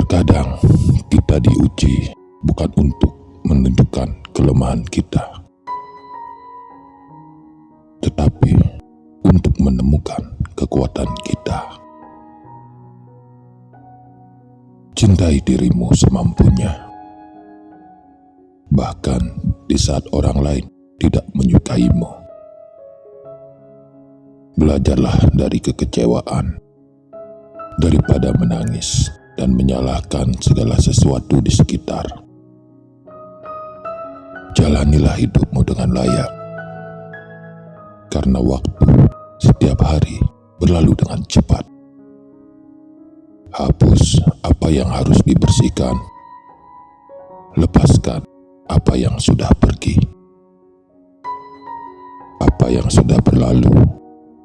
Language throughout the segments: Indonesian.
Terkadang kita diuji bukan untuk menunjukkan kelemahan kita, tetapi untuk menemukan kekuatan kita. Cintai dirimu semampunya, bahkan di saat orang lain tidak menyukaimu. Belajarlah dari kekecewaan daripada menangis dan menyalahkan segala sesuatu di sekitar. Jalanilah hidupmu dengan layak, karena waktu setiap hari berlalu dengan cepat. Hapus apa yang harus dibersihkan, lepaskan apa yang sudah pergi. Apa yang sudah berlalu,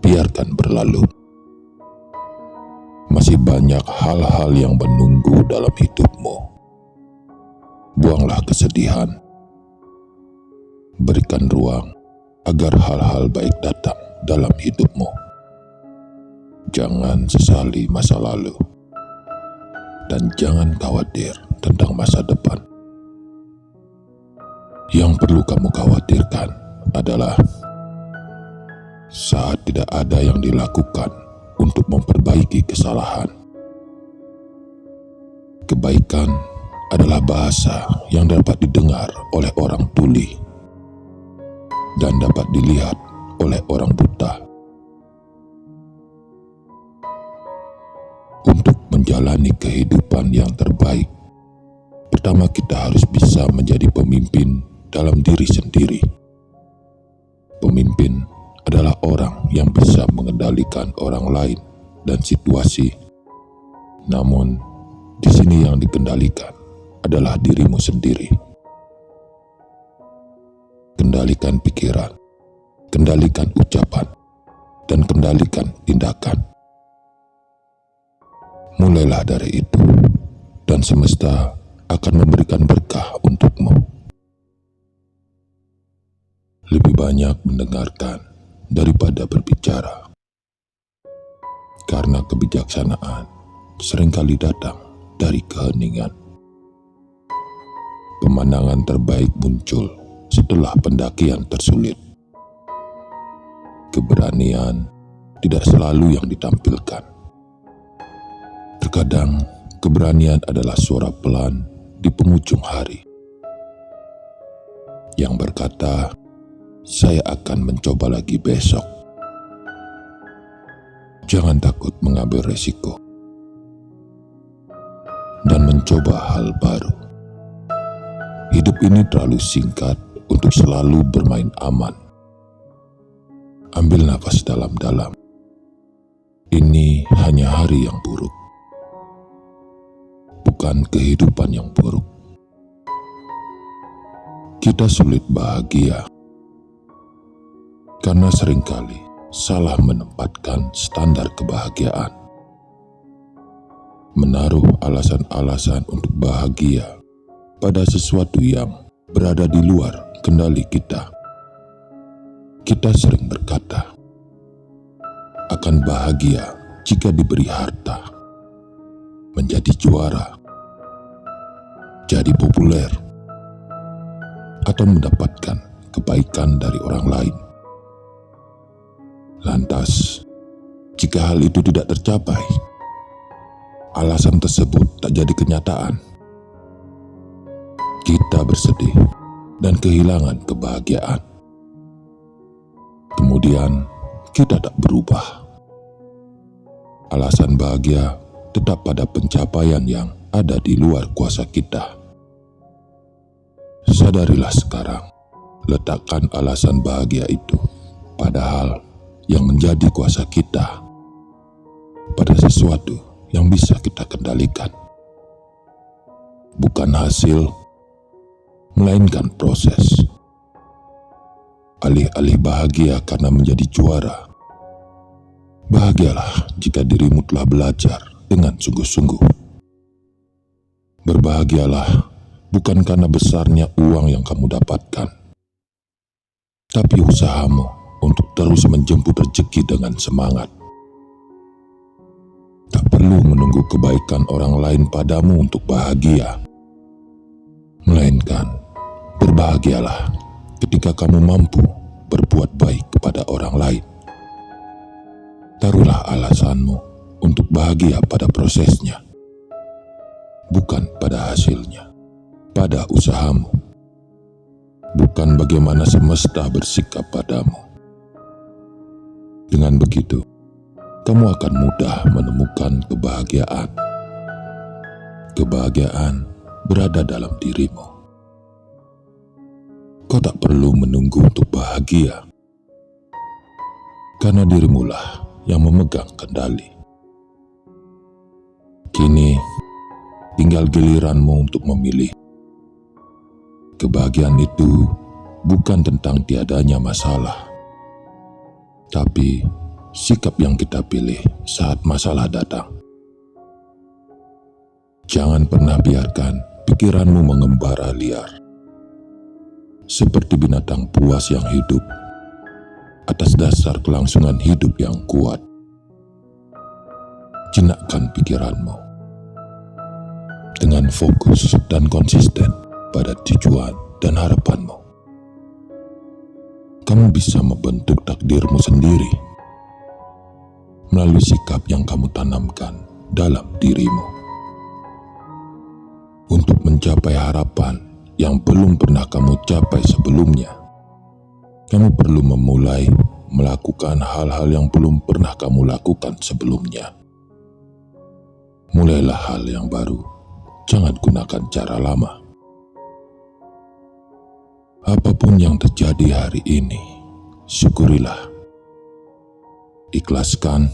biarkan berlalu. Masih banyak hal-hal yang menunggu dalam hidupmu. Buanglah kesedihan. Berikan ruang agar hal-hal baik datang dalam hidupmu. Jangan sesali masa lalu. Dan jangan khawatir tentang masa depan. Yang perlu kamu khawatirkan adalah saat tidak ada yang dilakukan untuk memperbaiki kesalahan. Kebaikan adalah bahasa yang dapat didengar oleh orang tuli dan dapat dilihat oleh orang buta. Untuk menjalani kehidupan yang terbaik, pertama kita harus bisa menjadi pemimpin dalam diri sendiri. Pemimpin adalah orang yang bisa mengendalikan orang lain dan situasi. Namun, di sini yang dikendalikan adalah dirimu sendiri. Kendalikan pikiran, kendalikan ucapan, dan kendalikan tindakan. Mulailah dari itu, dan semesta akan memberikan berkah untukmu. Lebih banyak mendengarkan daripada berbicara, karena kebijaksanaan seringkali datang dari keheningan. Pemandangan terbaik muncul setelah pendakian tersulit. Keberanian tidak selalu yang ditampilkan. Terkadang keberanian adalah suara pelan di penghujung hari yang berkata, "Saya akan mencoba lagi besok." Jangan takut mengambil resiko dan mencoba hal baru. Hidup ini terlalu singkat untuk selalu bermain aman. Ambil nafas dalam-dalam. Ini hanya hari yang buruk, bukan kehidupan yang buruk. Kita sulit bahagia karena seringkali salah menempatkan standar kebahagiaan. Menaruh alasan-alasan untuk bahagia pada sesuatu yang berada di luar kendali kita. Kita sering berkata, akan bahagia jika diberi harta, menjadi juara, jadi populer, atau mendapatkan kebaikan dari orang lain. Lantas, jika hal itu tidak tercapai, alasan tersebut tak jadi kenyataan. Kita bersedih dan kehilangan kebahagiaan. Kemudian, kita tak berubah. Alasan bahagia tetap pada pencapaian yang ada di luar kuasa kita. Sadarilah sekarang, letakkan alasan bahagia itu pada hal yang menjadi kuasa kita, pada sesuatu yang bisa kita kendalikan. Bukan hasil, melainkan proses. Alih-alih bahagia karena menjadi juara, bahagialah jika dirimu telah belajar dengan sungguh-sungguh. Berbahagialah bukan karena besarnya uang yang kamu dapatkan, tapi usahamu untuk terus menjemput rezeki dengan semangat. Tak perlu menunggu kebaikan orang lain padamu untuk bahagia, melainkan berbahagialah ketika kamu mampu berbuat baik kepada orang lain. Taruhlah alasanmu untuk bahagia pada prosesnya, bukan pada hasilnya, pada usahamu, bukan bagaimana semesta bersikap padamu. Dengan begitu, kamu akan mudah menemukan kebahagiaan. Kebahagiaan berada dalam dirimu. Kau tak perlu menunggu untuk bahagia, karena dirimulah yang memegang kendali. Kini, tinggal giliranmu untuk memilih. Kebahagiaan itu bukan tentang tiadanya masalah, tapi sikap yang kita pilih saat masalah datang. Jangan pernah biarkan pikiranmu mengembara liar, seperti binatang buas yang hidup atas dasar kelangsungan hidup yang kuat. Jinakkan pikiranmu dengan fokus dan konsisten pada tujuan dan harapanmu. Kamu bisa membentuk takdirmu sendiri melalui sikap yang kamu tanamkan dalam dirimu. Untuk mencapai harapan yang belum pernah kamu capai sebelumnya, kamu perlu memulai melakukan hal-hal yang belum pernah kamu lakukan sebelumnya. Mulailah hal yang baru, jangan gunakan cara lama. Apapun yang terjadi hari ini, syukurilah. Ikhlaskan.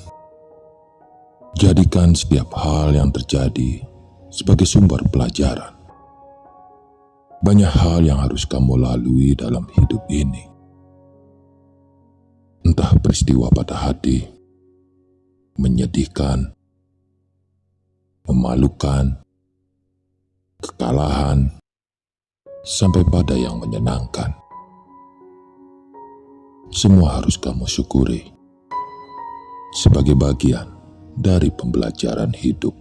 Jadikan setiap hal yang terjadi sebagai sumber pelajaran. Banyak hal yang harus kamu lalui dalam hidup ini. Entah peristiwa patah hati, menyedihkan, memalukan, kekalahan, sampai pada yang menyenangkan. Semua harus kamu syukuri sebagai bagian dari pembelajaran hidup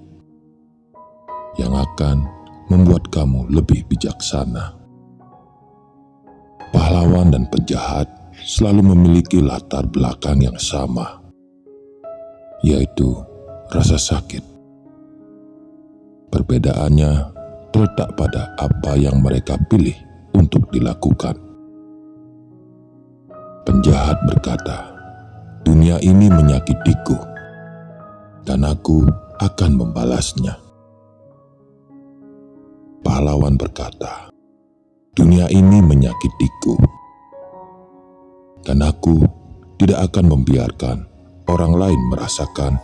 yang akan membuat kamu lebih bijaksana. Pahlawan dan penjahat selalu memiliki latar belakang yang sama, yaitu rasa sakit. Perbedaannya terletak pada apa yang mereka pilih untuk dilakukan. Penjahat berkata, "Dunia ini menyakitiku, dan aku akan membalasnya." Pahlawan berkata, "Dunia ini menyakitiku, dan aku tidak akan membiarkan orang lain merasakan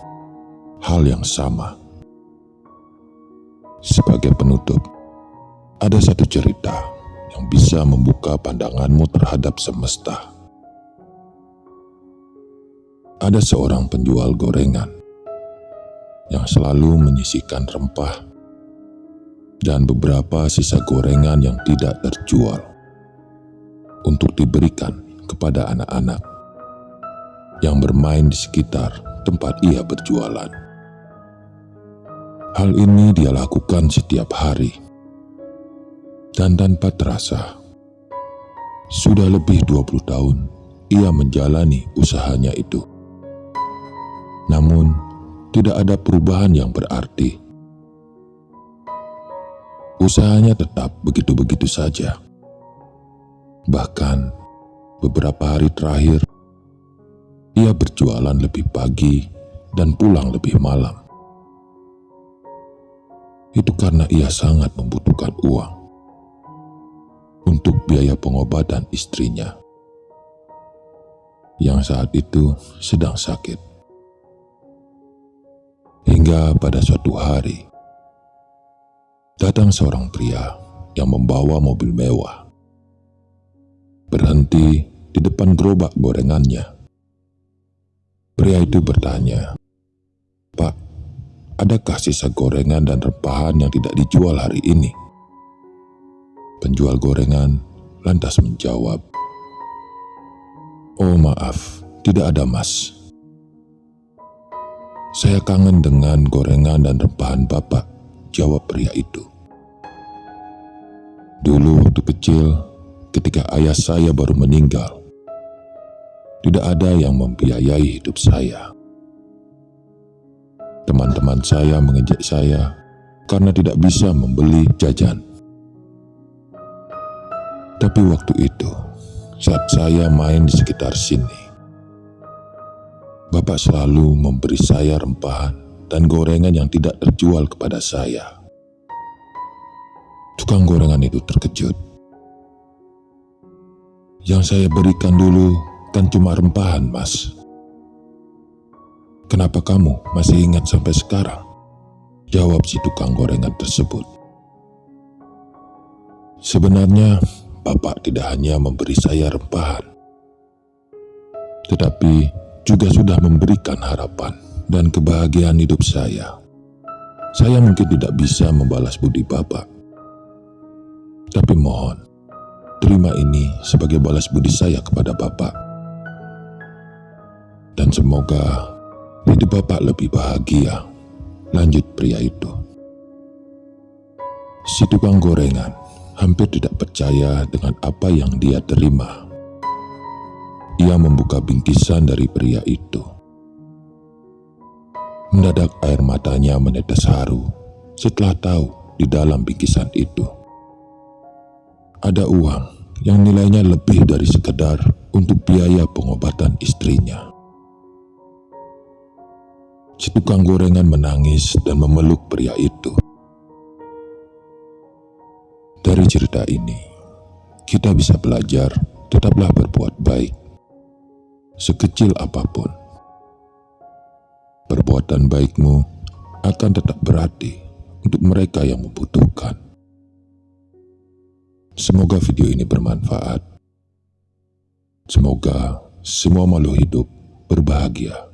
hal yang sama." Sebagai penutup, ada satu cerita yang bisa membuka pandanganmu terhadap semesta. Ada seorang penjual gorengan yang selalu menyisihkan rempah dan beberapa sisa gorengan yang tidak terjual untuk diberikan kepada anak-anak yang bermain di sekitar tempat ia berjualan. Hal ini dia lakukan setiap hari, dan tanpa terasa, sudah lebih 20 tahun ia menjalani usahanya itu. Namun, tidak ada perubahan yang berarti. Usahanya tetap begitu-begitu saja. Bahkan, beberapa hari terakhir, ia berjualan lebih pagi dan pulang lebih malam. Itu karena ia sangat membutuhkan uang untuk biaya pengobatan istrinya yang saat itu sedang sakit. Hingga pada suatu hari, datang seorang pria yang membawa mobil mewah, berhenti di depan gerobak gorengannya. Pria itu bertanya, "Pak, adakah sisa gorengan dan rempahan yang tidak dijual hari ini?" Penjual gorengan lantas menjawab, "Oh maaf, tidak ada mas." "Saya kangen dengan gorengan dan rempahan Bapak," jawab pria itu. "Dulu waktu kecil, ketika ayah saya baru meninggal, tidak ada yang membiayai hidup saya. Teman-teman saya mengejek saya karena tidak bisa membeli jajan. Tapi waktu itu, saat saya main di sekitar sini, Bapak selalu memberi saya rempahan dan gorengan yang tidak terjual kepada saya." Tukang gorengan itu terkejut. "Yang saya berikan dulu kan cuma rempahan, Mas. Kenapa kamu masih ingat sampai sekarang?" jawab si tukang gorengan tersebut. "Sebenarnya Bapak tidak hanya memberi saya rempahan, tetapi juga sudah memberikan harapan dan kebahagiaan hidup saya. Saya mungkin tidak bisa membalas budi Bapak, tapi mohon, terima ini sebagai balas budi saya kepada Bapak. Dan semoga hidup Bapak lebih bahagia," lanjut pria itu. Si tukang gorengan hampir tidak percaya dengan apa yang dia terima. Ia membuka bingkisan dari pria itu. Mendadak air matanya menetes haru setelah tahu di dalam bingkisan itu ada uang yang nilainya lebih dari sekedar untuk biaya pengobatan istrinya. Si tukang gorengan menangis dan memeluk pria itu. Dari cerita ini, kita bisa belajar tetaplah berbuat baik. Sekecil apapun, perbuatan baikmu akan tetap berarti untuk mereka yang membutuhkan. Semoga video ini bermanfaat. Semoga semua makhluk hidup berbahagia.